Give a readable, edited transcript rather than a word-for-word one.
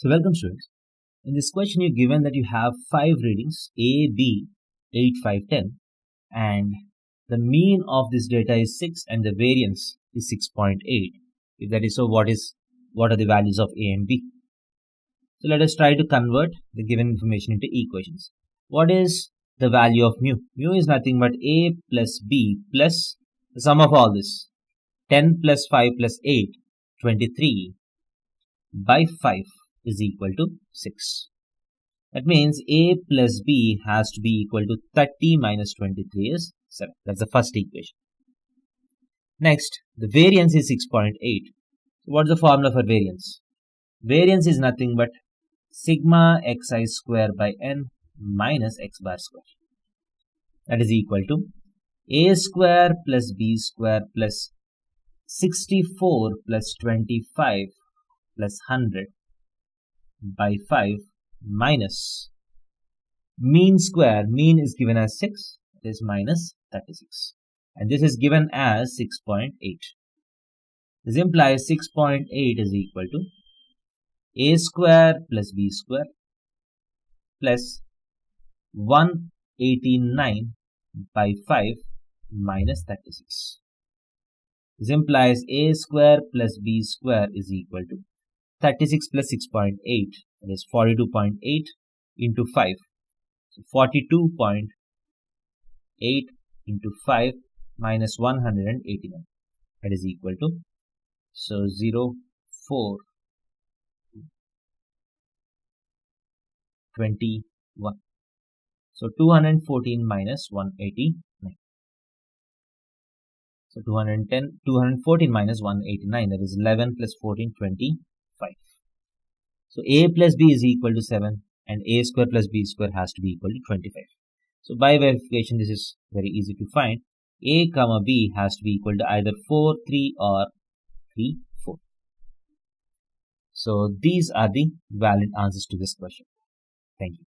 So welcome students. In this question you're given that you have 5 readings A, B, 8, 5, 10 and the mean of this data is 6 and the variance is 6.8. If that is so, what are the values of A and B? So let us try to convert the given information into equations. What is the value of mu? Mu is nothing but A plus B plus the sum of all this. 10 plus 5 plus 8, 23 by 5 is equal to 6. That means A plus B has to be equal to 30 minus 23 is 7. That's the first equation. Next, the variance is 6.8. So what's the formula for variance? Variance is nothing but sigma xi square by n minus x bar square. That is equal to A square plus B square plus 64 plus 25 plus 100 by 5 minus mean square. Mean is given as 6, that is minus 36. And this is given as 6.8. This implies 6.8 is equal to A square plus B square plus 189 by 5 minus 36. This implies A square plus B square is equal to 36 plus 6.8, that is 42.8 into 5. So 42.8 into 5 minus 189, that is equal to, so 0, 4, 21. So 214 minus 189. So 214 minus 189, that is 11 plus 14, 25. So A plus B is equal to 7 and A square plus B square has to be equal to 25. So by verification, this is very easy to find. A comma B has to be equal to either 4, 3 or 3, 4. So these are the valid answers to this question. Thank you.